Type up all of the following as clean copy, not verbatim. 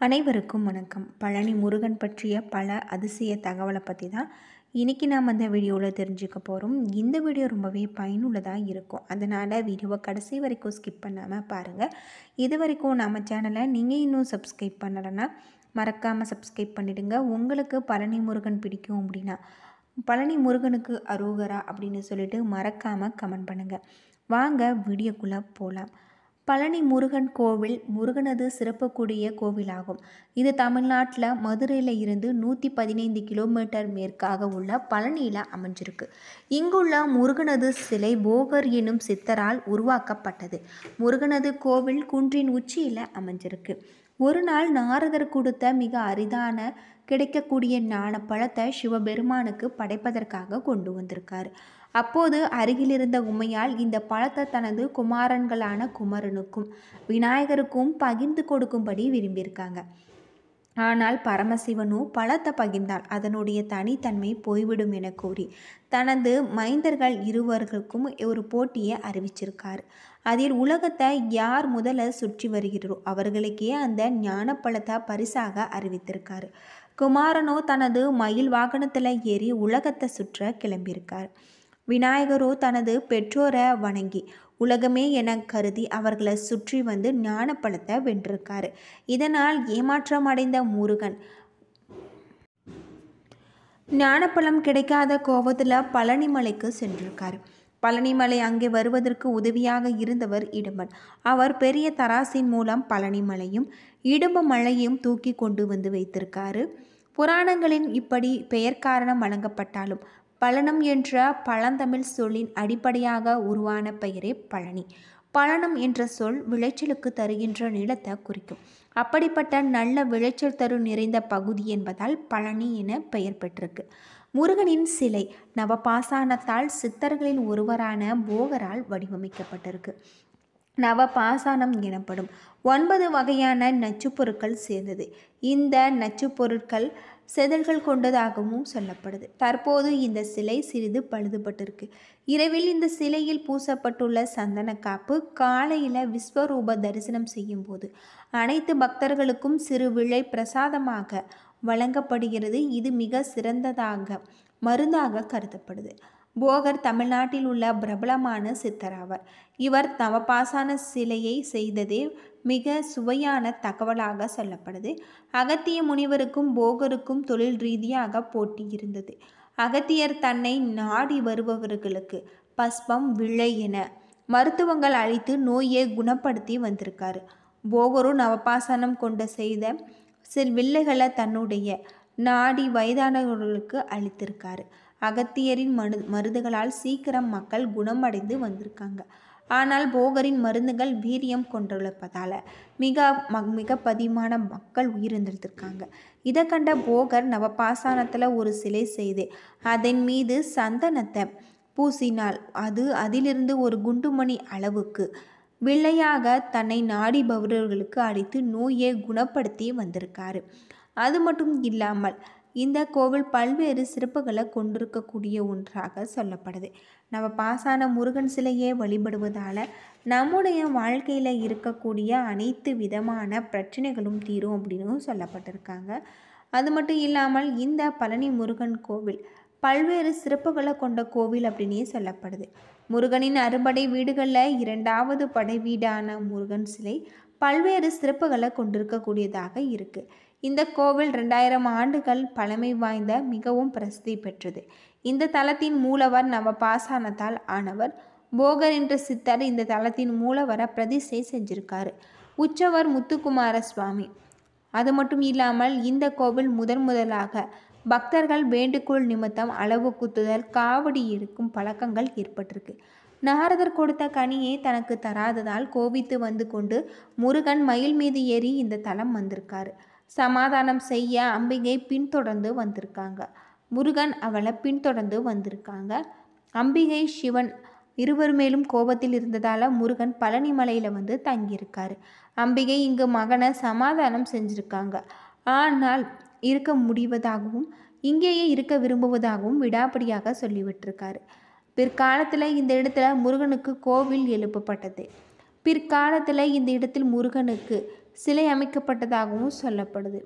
அனைவருக்கும் வணக்கம். பழனி முருகன் பற்றிய பல அதிசய தகவலை பற்றி தான் இன்றைக்கி நாம் அந்த வீடியோவில் தெரிஞ்சுக்க போகிறோம். இந்த வீடியோ ரொம்பவே பயனுள்ளதாக இருக்கும். அதனால் வீடியோவை கடைசி வரைக்கும் ஸ்கிப் பண்ணாமல் பாருங்கள். இது வரைக்கும் நம்ம சேனலை நீங்கள் இன்னும் சப்ஸ்கிரைப் பண்ணலைன்னா மறக்காமல் சப்ஸ்கிரைப் பண்ணிவிடுங்க. உங்களுக்கு பழனி முருகன் பிடிக்கும் அப்படின்னா பழனி முருகனுக்கு அரோகரா அப்படின்னு சொல்லிட்டு மறக்காமல் கமெண்ட் பண்ணுங்கள். வாங்க வீடியோக்குள்ளே போகலாம். பழனி முருகன் கோவில் முருகனது சிறப்புக்குரிய கோவிலாகும். இது தமிழ்நாட்டில் மதுரையில் இருந்து 115 கிலோமீட்டர் மேற்காக உள்ள பழனியில் அமைஞ்சிருக்கு. இங்குள்ள முருகனது சிலை போகர் எனும் சித்தரால் உருவாக்கப்பட்டது. முருகனது கோவில் குன்றின் உச்சியில் அமைஞ்சிருக்கு. ஒரு நாள் நாரதர் கொடுத்த மிக அரிதான கிடைக்கக்கூடிய ஞான பழத்தை சிவபெருமானுக்கு படைப்பதற்காக கொண்டு வந்திருக்காரு. அப்போது அருகிலிருந்த உமையால் இந்த பழத்தை தனது குமாரன்களான குமரனுக்கும் விநாயகருக்கும் பகிர்ந்து கொடுக்கும்படி விரும்பியிருக்காங்க. ஆனால் பரமசிவனும் பழத்தை பகிர்ந்தால் அதனுடைய தனித்தன்மை போய்விடும் என கூறி தனது மைந்தர்கள் இருவர்களுக்கும் ஒரு போட்டியை அறிவிச்சிருக்காரு. அதில் உலகத்தை யார் முதல்ல சுற்றி வருகிறோ அவர்களுக்கே அந்த ஞான பழத்தை பரிசாக அறிவித்திருக்காரு. குமாரனோ தனது மயில் வாகனத்தில் ஏறி உலகத்தை சுற்ற கிளம்பியிருக்கார். விநாயகரோ தனது பெற்றோரை வணங்கி உலகமே என கருதி அவர்களை சுற்றி வந்து ஞானப்பழத்தை வென்றிருக்காரு. இதனால் ஏமாற்றம் அடைந்த முருகன் ஞானப்பழம் கிடைக்காத கோபத்தில் பழனிமலைக்கு சென்றிருக்காரு. பழனிமலை அங்கே வருவதற்கு உதவியாக இருந்தவர் இடும்பன். அவர் பெரிய தராசின் மூலம் பழனிமலையும் இடும்ப மலையும் தூக்கி கொண்டு வந்து வைத்திருக்காரு. புராணங்களின் இப்படி பெயர் காரணம் வழங்கப்பட்டாலும் பழனம் என்ற பழந்தமிழ் சொல்லின் அடிப்படையாக உருவான பெயரே பழனி. பழனம் என்ற சொல் விளைச்சலுக்கு தருகின்ற நிலத்தை குறிக்கும். அப்படிப்பட்ட நல்ல விளைச்சல் தரு நிறைந்த பகுதி என்பதால் பழனி என பெயர் பெற்றிருக்கு. முருகனின் சிலை நவபாசானத்தால் சித்தர்களின் ஒருவரான போகரால் வடிவமைக்கப்பட்டிருக்கு. நவபாசானம் எனப்படும் 9 வகையான நச்சுப் பொருட்கள் சேர்ந்தது. இந்த நச்சுப் பொருட்கள் செதில்கள் கொண்டதாகவும் சொல்லப்படுது. தற்போது இந்த சிலை சிறிது பழுதுபட்டிருக்கு. இரவில் இந்த சிலையில் பூசப்பட்டுள்ள சந்தன காப்பு காலையில் விஸ்வரூப தரிசனம் செய்யும் போது அனைத்து பக்தர்களுக்கும் சிறு விலை பிரசாதமாக வழங்கப்படுகிறது. இது மிக சிறந்ததாக மருந்தாக கருதப்படுது. போகர் தமிழ்நாட்டில் உள்ள பிரபலமான சித்தராவர். இவர் நவபாசான சிலையை செய்ததே மிக சுவையான தகவலாக சொல்லப்படுது. அகத்திய முனிவருக்கும் போகருக்கும் தொழில் ரீதியாக போட்டி இருந்தது. அகத்தியர் தன்னை நாடி வருபவர்களுக்கு பஸ்பம் விழை என மருத்துவங்கள் அளித்து நோயை குணப்படுத்தி வந்திருக்காரு. போகரும் நவபாசனம் கொண்ட செய்த சில வில்லைகளை தன்னுடைய நாடி வயதானவர்களுக்கு அளித்திருக்காரு. அகத்தியரின் மருந்துகளால் சீக்கிரம் மக்கள் குணமடைந்து வந்திருக்காங்க. ஆனால் போகரின் மருந்துகள் வீரியம் கொண்டுள்ளதால் மிக பதிமான மக்கள் உயிரிழந்திருக்காங்க. இதை கண்ட போகர் நவபாசானத்தில் ஒரு சிலை செய்து அதன் மீது சந்தனத்தை பூசினால் அதிலிருந்து ஒரு குண்டுமணி அளவுக்கு வில்லையாக தன்னை நாடிபவர்களுக்கு அளித்து நோயை குணப்படுத்தி வந்திருக்காரு. அது மட்டும் இல்லாமல் இந்த கோவில் பல்வேறு சிறப்புகளை கொண்டிருக்கக்கூடிய ஒன்றாக சொல்லப்படுது. நவபாசான முருகன் சிலையை வழிபடுவதால் நம்முடைய வாழ்க்கையில் இருக்கக்கூடிய அனைத்து விதமான பிரச்சனைகளும் தீரும் அப்படின்னு சொல்லப்பட்டிருக்காங்க. அது மட்டும் இல்லாமல் இந்த பழனி முருகன் கோவில் பல்வேறு சிறப்புகளை கொண்ட கோவில் அப்படின்னே சொல்லப்படுது. முருகனின் அறுபடை வீடுகளில் 2வது படை வீடான முருகன் சிலை பல்வேறு சிறப்புகளை கொண்டிருக்கக்கூடியதாக இருக்குது. இந்த கோவில் 2000 ஆண்டுகள் பழமை வாய்ந்த மிகவும் பிரசித்தி பெற்றது. இந்த தலத்தின் மூலவர் நவபாசானத்தால் ஆனவர் போகர் என்ற சித்தர் இந்த தலத்தின் மூலவரை பிரதிஷ்டை செஞ்சிருக்காரு. உற்சவர் முத்துக்குமார சுவாமி. அது மட்டும் இல்லாமல் இந்த கோவில் முதலாக பக்தர்கள் வேண்டுகோள் நிமித்தம் அளவு குத்துதல் காவடி எடுக்கும் பழக்கங்கள் ஏற்பட்டிருக்கு. நாரதர் கொடுத்த கனியை தனக்கு தராததால் கோபித்து வந்து கொண்டு முருகன் மயில் மீது ஏறி இந்த தலம் வந்திருக்காரு. சமாதானம் செய்ய அம்பிகை பின்தொடர்ந்து வந்திருக்காங்க. முருகன் அவளை பின்தொடர்ந்து வந்திருக்காங்க. அம்பிகை சிவன் இருவர் மேலும் கோபத்தில் இருந்ததால் முருகன் பழனிமலையில் வந்து தங்கியிருக்காரு. அம்பிகை இங்கு மகனை சமாதானம் செஞ்சுருக்காங்க. ஆனால் இருக்க முடிவதாகவும் இங்கேயே இருக்க விரும்புவதாகவும் விடாப்படியாக சொல்லிவிட்டிருக்காரு. பிற்காலத்தில் இந்த இடத்துல முருகனுக்கு கோவில் எழுப்பப்பட்டது. பிற்காலத்தில் இந்த இடத்தில் முருகனுக்கு சிலை அமைக்கப்பட்டதாகவும் சொல்லப்படுது.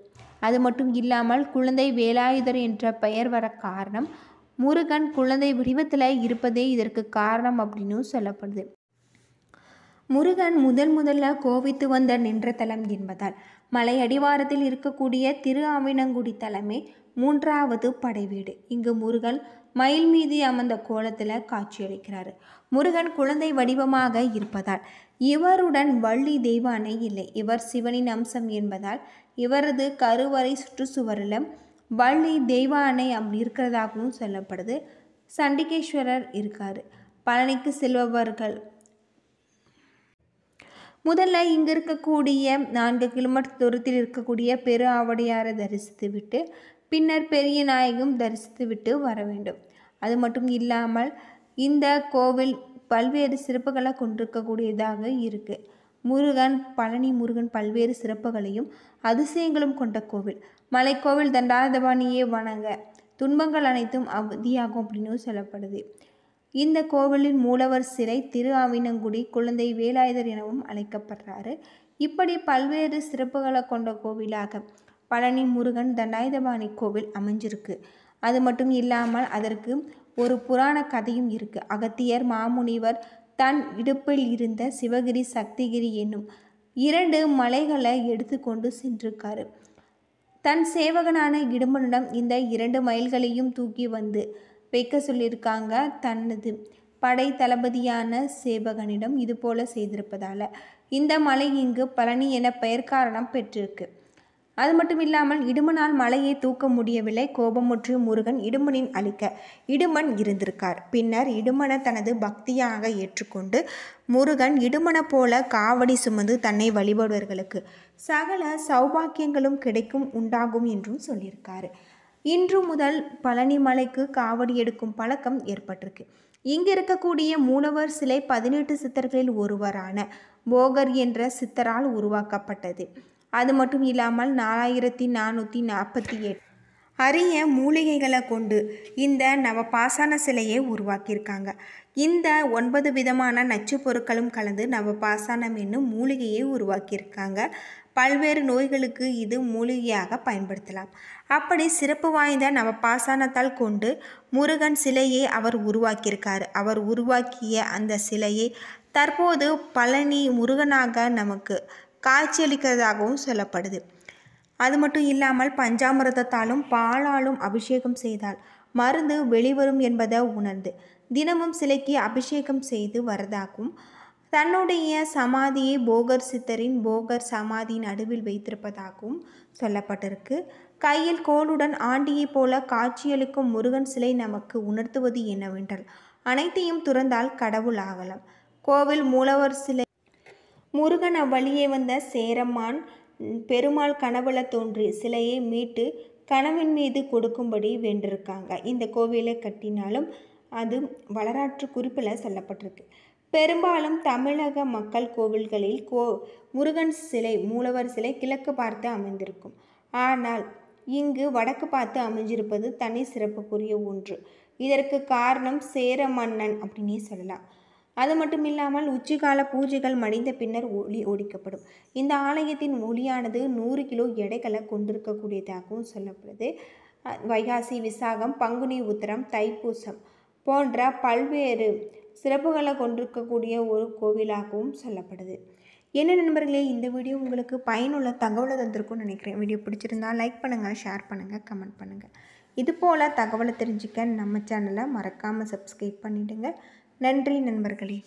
அது மட்டும் இல்லாமல் குழந்தை வேலாயுதர் என்ற பெயர் வர காரணம் முருகன் குழந்தை வடிவத்தில் இருப்பதே இதற்கு காரணம் அப்படின்னு சொல்லப்படுது. முருகன் முதல்ல கோவித்து வந்த நின்ற தலம் என்பதால் மலை அடிவாரத்தில் இருக்கக்கூடிய திரு ஆவினங்குடி தலமே 3வது படைவீடு. இங்கு முருகன் மயில் மீது அமர்ந்த கோலத்தில் காட்சியளிக்கிறார். முருகன் குழந்தை வடிவமாக இருப்பதால் இவருடன் வள்ளி தெய்வானை இல்லை. இவர் சிவனின் அம்சம் என்பதால் இவரது கருவறை சுற்றுச்சுவரில் வள்ளி தெய்வானை அப்படி இருக்கிறதாகவும் சொல்லப்படுது. சண்டிகேஸ்வரர் இருக்கார். பழனிக்கு செல்பவர்கள் முதல்ல இங்கே இருக்கக்கூடிய 4 கிலோமீட்டர் தூரத்தில் இருக்கக்கூடிய பெரு ஆவடியாரை தரிசித்து விட்டு பின்னர் பெரிய நாயகம் தரிசித்து விட்டு வர வேண்டும். அது மட்டும் இல்லாமல் இந்த கோவில் பல்வேறு சிறப்புகளை கொண்டிருக்கக்கூடியதாக இருக்குது. பழனி முருகன் பல்வேறு சிறப்புகளையும் அதிசயங்களும் கொண்ட கோவில். மலைக்கோவில் தண்டாயுதபாணியை வணங்க துன்பங்கள் அனைத்தும் அவதியாகும் அப்படின்னு சொல்லப்படுது. இந்த கோவிலின் மூலவர் சிலை திரு ஆவினங்குடி குழந்தை வேலாயுதர் எனவும் அழைக்கப்படுறாரு. இப்படி பல்வேறு சிறப்புகளை கொண்ட கோவிலாக பழனி முருகன் தண்டாயுதபாணி கோவில் அமைஞ்சிருக்கு. அது மட்டும் இல்லாமல் அதற்கு ஒரு புராண கதையும் இருக்குது. அகத்தியர் மாமுனிவர் தன் இடுப்பில் இருந்த சிவகிரி சக்திகிரி என்னும் 2 மலைகளை எடுத்துக்கொண்டு சென்றிருக்காரு. தன் சேவகனான இடும்பனிடம் இந்த 2 மயில்களையும் தூக்கி வந்து வைக்க சொல்லியிருக்காங்க. தனது படை தளபதியான சேவகனிடம் இதுபோல செய்திருப்பதால் இந்த மலை இங்கு பழனி என பெயர் காரணம் பெற்றிருக்கு. அது மட்டும் இல்லாமல் இடுமனால் மலையை தூக்க முடியவில்லை. கோபமுற்று முருகன் இடுமனின் அழிக்க இடுமன் இருந்திருக்கார். பின்னர் இடுமனை தனது பக்தியாக ஏற்றுக்கொண்டு முருகன் இடுமனை போல காவடி சுமந்து தன்னை வழிபடுவர்களுக்கு சகல சௌபாக்கியங்களும் கிடைக்கும் உண்டாகும் என்றும் சொல்லியிருக்காரு. இன்று முதல் பழனி மலைக்கு காவடி எடுக்கும் பழக்கம் ஏற்பட்டிருக்கு. இங்கு இருக்கக்கூடிய மூலவர் சிலை 18 சித்தர்களில் ஒருவரான போகர் என்ற சித்தரால் உருவாக்கப்பட்டது. அது மட்டும் இல்லாமல் 4448 அரிய மூலிகைகளை கொண்டு இந்த நவபாசான சிலையை உருவாக்கியிருக்காங்க. இந்த 9 விதமான நச்சு பொருட்களும் கலந்து நவபாசானம் என்னும் மூலிகையை உருவாக்கியிருக்காங்க. பல்வேறு நோய்களுக்கு இது மூலிகையாக பயன்படுத்தலாம். அப்படி சிறப்பு வாய்ந்த நவபாசானத்தால் கொண்டு முருகன் சிலையை அவர் உருவாக்கியிருக்கார். அவர் உருவாக்கிய அந்த சிலையை தற்போது பழனி முருகனாக நமக்கு காட்சியளிக்கிறதாகவும் சொல்லப்படுது. அது மட்டும் இல்லாமல் பஞ்சாமிர்தத்தாலும் பாலாலும் அபிஷேகம் செய்தால் மருந்து வெளிவரும் என்பதை உணர்ந்து தினமும் சிலைக்கு அபிஷேகம் செய்து வரதாகவும் தன்னுடைய சமாதியை போகர் சித்தரின் போகர் சமாதி நடுவில் வைத்திருப்பதாகவும் சொல்லப்பட்டிருக்கு. கையில் கோளுடன் ஆண்டியை போல காட்சியளிக்கும் முருகன் சிலை நமக்கு உணர்த்துவது என்னவென்றால் அனைத்தையும் துறந்தால் கடவுள் ஆகலாம். கோவில் மூலவர் சிலை முருகன் அவ்வழியே வந்த சேரமான் பெருமாள் கனவுல தோன்றி சிலையை மீட்டு கனவின் மீது கொடுக்கும்படி வென்றிருக்காங்க. இந்த கோவிலை கட்டினாலும் அது வரலாற்று குறிப்பில் சொல்லப்பட்டிருக்கு. பெரும்பாலும் தமிழக மக்கள் கோவில்களில் முருகன் சிலை மூலவர் சிலை கிழக்கு பார்த்து அமைந்திருக்கும். ஆனால் இங்கு வடக்கு பார்த்து அமைஞ்சிருப்பது தனி சிறப்புக்குரிய ஒன்று. இதற்கு காரணம் சேர மன்னன் அப்படின்னே சொல்லலாம். அது மட்டும் இல்லாமல் உச்சிகால பூஜைகள் மடிந்த பின்னர் ஒளி ஒடிக்கப்படும். இந்த ஆலயத்தின் ஒளியானது 100 கிலோ எடைகளை கொண்டிருக்கக்கூடியதாகவும் சொல்லப்படுது. வைகாசி விசாகம் பங்குனி உத்திரம் தைப்பூசம் போன்ற பல்வேறு சிறப்புகளை கொண்டிருக்கக்கூடிய ஒரு கோவிலாகவும் சொல்லப்படுது. என்ன நண்பர்களே, இந்த வீடியோ உங்களுக்கு பயனுள்ள தகவலை தந்திருக்கும்னு நினைக்கிறேன். வீடியோ பிடிச்சிருந்தால் லைக் பண்ணுங்கள், ஷேர் பண்ணுங்கள், கமெண்ட் பண்ணுங்கள். இதுபோல் தகவலை தெரிஞ்சுக்க நம்ம சேனலை மறக்காமல் சப்ஸ்கிரைப் பண்ணிவிடுங்க. நன்றி நண்பர்களே.